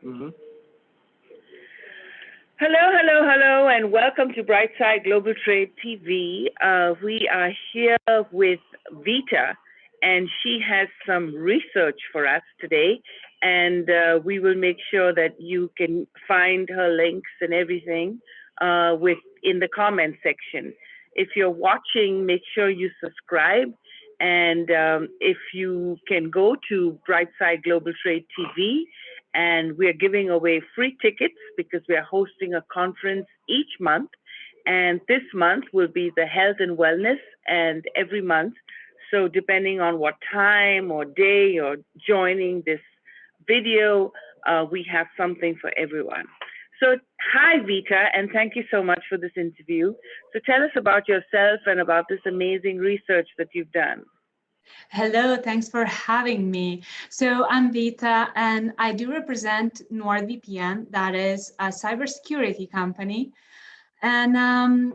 Hmm. Hello, hello, hello, and welcome to Brightside Global Trade TV. We are here with Vita, and she has some research for us today, and we will make sure that you can find her links and everything with in the comment section. If you're watching, make sure you subscribe, and if you can go to Brightside Global Trade TV, and we are giving away free tickets because we are hosting a conference each month. And this month will be the health and wellness, and every month. So, depending on what time or day you're joining this video, we have something for everyone. So, hi, Vita, and thank you so much for this interview. So, tell us about yourself and about this amazing research that you've done. Hello, thanks for having me. So I'm Vita, and I do represent NordVPN, that is a cybersecurity company. And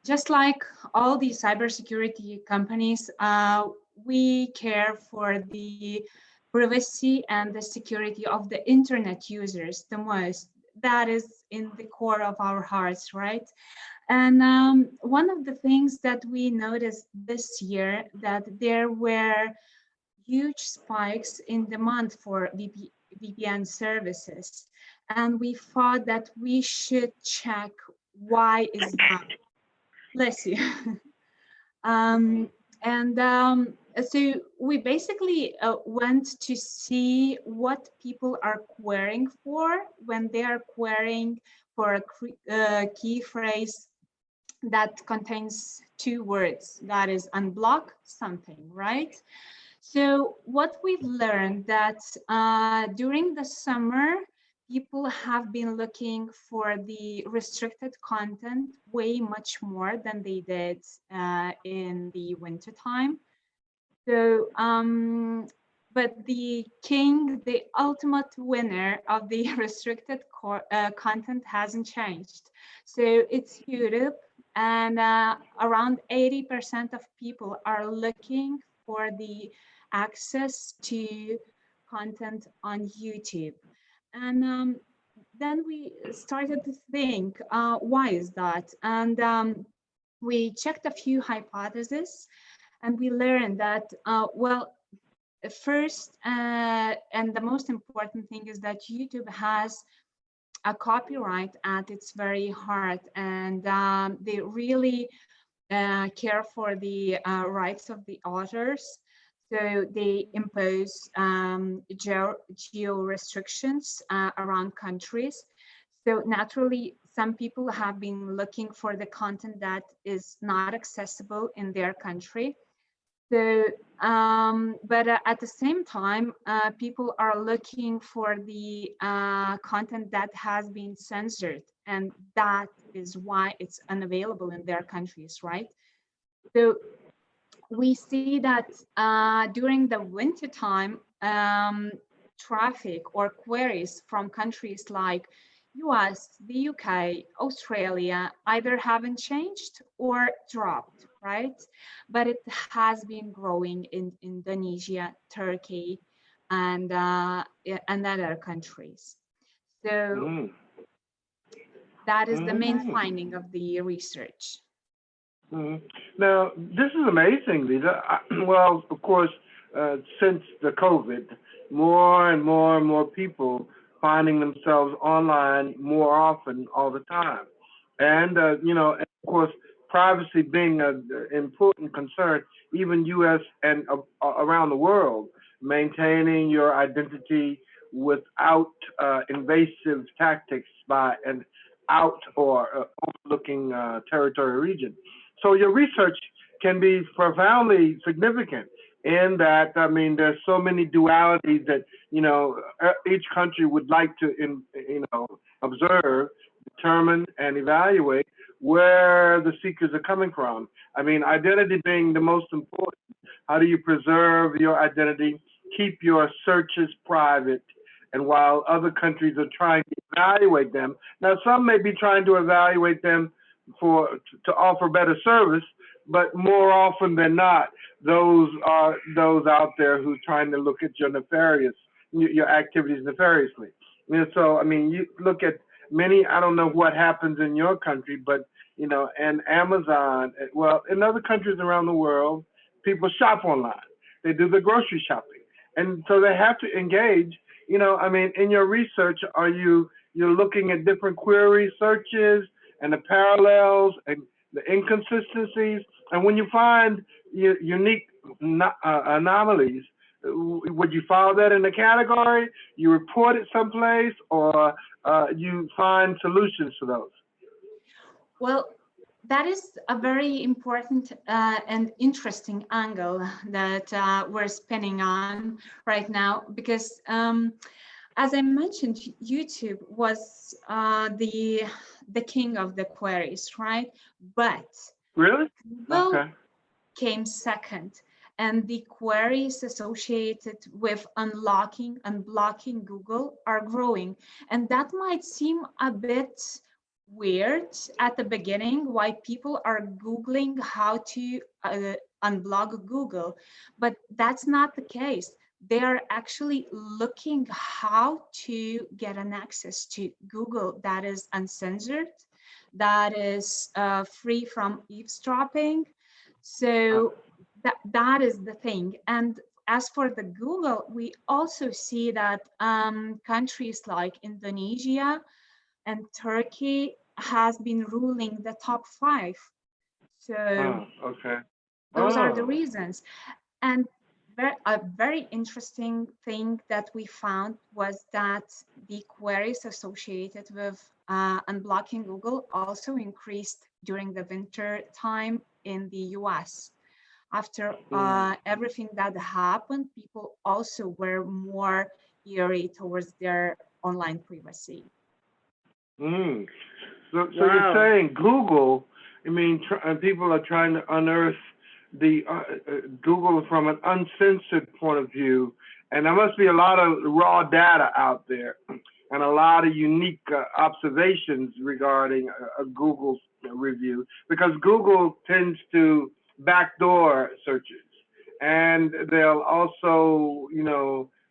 just like all the cybersecurity companies, we care for the privacy and the security of the internet users the most. That is in the core of our hearts, right? And one of the things that we noticed this year that there were huge spikes in demand for VPN services. And we thought that we should check why is that. Bless you. um, and so we basically went to see what people are querying for when they are querying for a key phrase that contains two words, that is unblock something, right? So what we've learned that during the summer, people have been looking for the restricted content way much more than they did in the winter time. So, but the ultimate winner of the restricted content hasn't changed. So it's YouTube, and around 80% of people are looking for the access to content on YouTube. And then we started to think, why is that? And we checked a few hypotheses, and we learned that, well, first and the most important thing is that YouTube has a copyright at its very heart, and they really care for the rights of the authors. So they impose geo restrictions around countries. So naturally, some people have been looking for the content that is not accessible in their country. So, but at the same time, people are looking for the content that has been censored, and that is why it's unavailable in their countries, right? So we see that during the winter time, traffic or queries from countries like US, the UK, Australia either haven't changed or dropped, right? But it has been growing in Indonesia, Turkey, and other countries. So Mm. that is the main Mm. finding of the research. Mm. Now, this is amazing, Lisa. Well, of course, since the COVID, more and more and more people finding themselves online more often all the time. And, and of course, privacy being an important concern, even U.S. and around the world, maintaining your identity without invasive tactics by an out or overlooking territory region. So your research can be profoundly significant in that, I mean, there's so many dualities that, each country would like to, observe, determine, and evaluate where the seekers are coming from. I mean, identity being the most important. How do you preserve your identity, keep your searches private, and while other countries are trying to evaluate them, now some may be trying to evaluate them for to offer better service, but more often than not, those are those out there who's trying to look at your activities nefariously. So, I mean, you look at many, I don't know what happens in your country, but, and Amazon, well, in other countries around the world, people shop online. They do the grocery shopping. And so they have to engage, I mean, in your research, you're looking at different query searches and the parallels and the inconsistencies. And when you find unique anomalies, would you file that in a category? You report it someplace, or you find solutions to those? Well, that is a very important and interesting angle that we're spinning on right now, because as I mentioned, YouTube was the king of the queries, right? But Really? Google Okay. came second, and the queries associated with unlocking and blocking Google are growing. And that might seem a bit weird at the beginning, why people are Googling how to unblock Google, but that's not the case. They are actually looking how to get an access to Google that is uncensored, that is free from eavesdropping. So that is the thing. And as for the Google, we also see that countries like Indonesia and Turkey has been ruling the top 5. So Okay. those are the reasons. And a very interesting thing that we found was that the queries associated with unblocking Google also increased during the winter time in the US. After everything that happened, people also were more eerie towards their online privacy. Mm. So Wow. you're saying Google, I mean, people are trying to unearth the Google from an uncensored point of view, and there must be a lot of raw data out there and a lot of unique observations regarding a Google review, because Google tends to backdoor searches, and they'll also,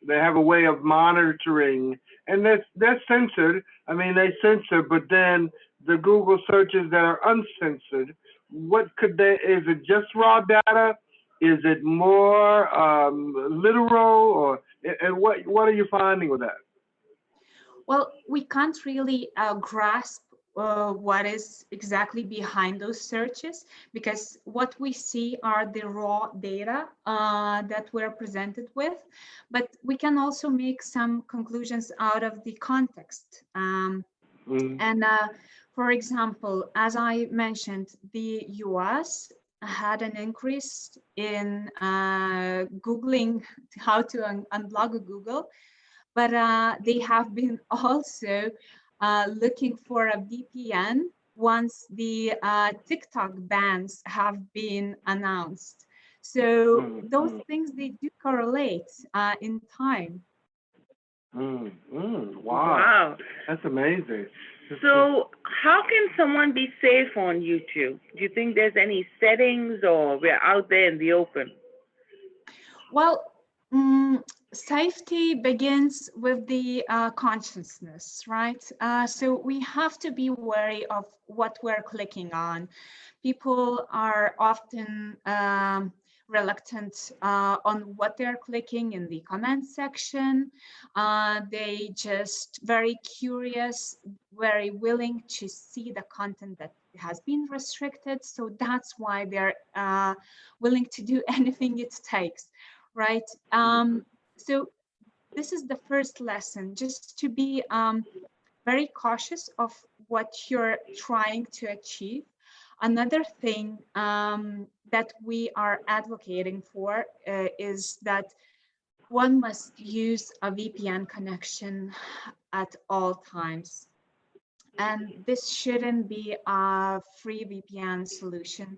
they have a way of monitoring, and they're censored. I mean, they censor, but then the Google searches that are uncensored, what could they, is it just raw data? Is it more literal, or and what are you finding with that? Well, we can't really grasp what is exactly behind those searches, because what we see are the raw data that we're presented with, but we can also make some conclusions out of the context. And for example, as I mentioned, the US had an increase in Googling how to unblock Google, but they have been also looking for a VPN once the TikTok bans have been announced. So those things, they do correlate in time. Wow. Wow. That's amazing. So how can someone be safe on YouTube? Do you think there's any settings, or we're out there in the open? Well, safety begins with the consciousness, right? So we have to be wary of what we're clicking on. People are often reluctant on what they're clicking in the comment section. They just very curious, very willing to see the content that has been restricted. So that's why they're willing to do anything it takes, right? So this is the first lesson, just to be very cautious of what you're trying to achieve. Another thing that we are advocating for is that one must use a VPN connection at all times. And this shouldn't be a free VPN solution,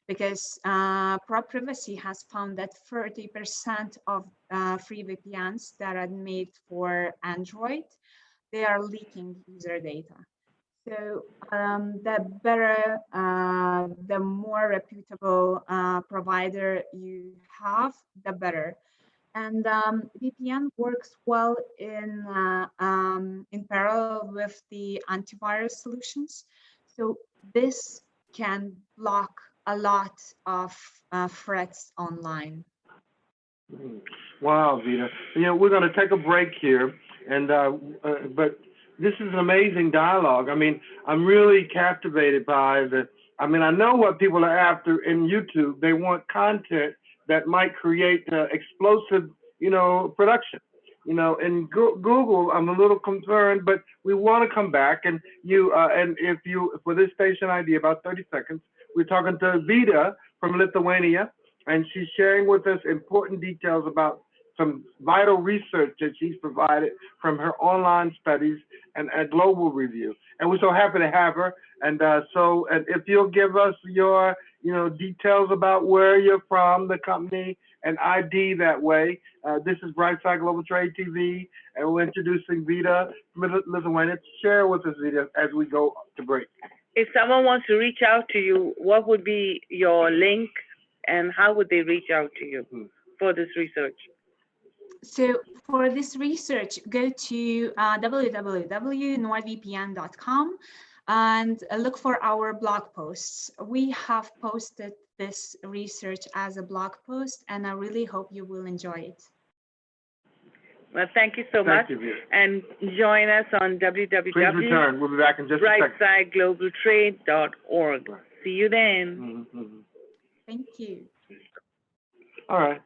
because ProPrivacy has found that 30% of free VPNs that are made for Android, they are leaking user data. So the better, the more reputable provider you have, the better. And VPN works well in parallel with the antivirus solutions. So this can block a lot of threats online. Wow, Vita. We're going to take a break here, and but this is an amazing dialogue. I mean, I'm really captivated by the. I mean, I know what people are after in YouTube. They want content that might create explosive, production. In Google, I'm a little concerned, but we want to come back. And and if you, for this station ID, about 30 seconds, we're talking to Vita from Lithuania, and she's sharing with us important details about some vital research that she's provided from her online studies and a global review. And we're so happy to have her. And and if you'll give us your, details about where you're from, the company, and ID that way. This is Brightside Global Trade TV, and we're introducing Vita from Lithuania. Share with us, Vita, as we go to break. If someone wants to reach out to you, what would be your link, and how would they reach out to you for this research? So for this research, go to www.nordvpn.com and look for our blog posts. We have posted this research as a blog post, and I really hope you will enjoy it. Well, thank you so much. You, and join us on www. Please return. We'll be back in just a second. Brightsideglobaltrade.org. See you then. Thank you. All right.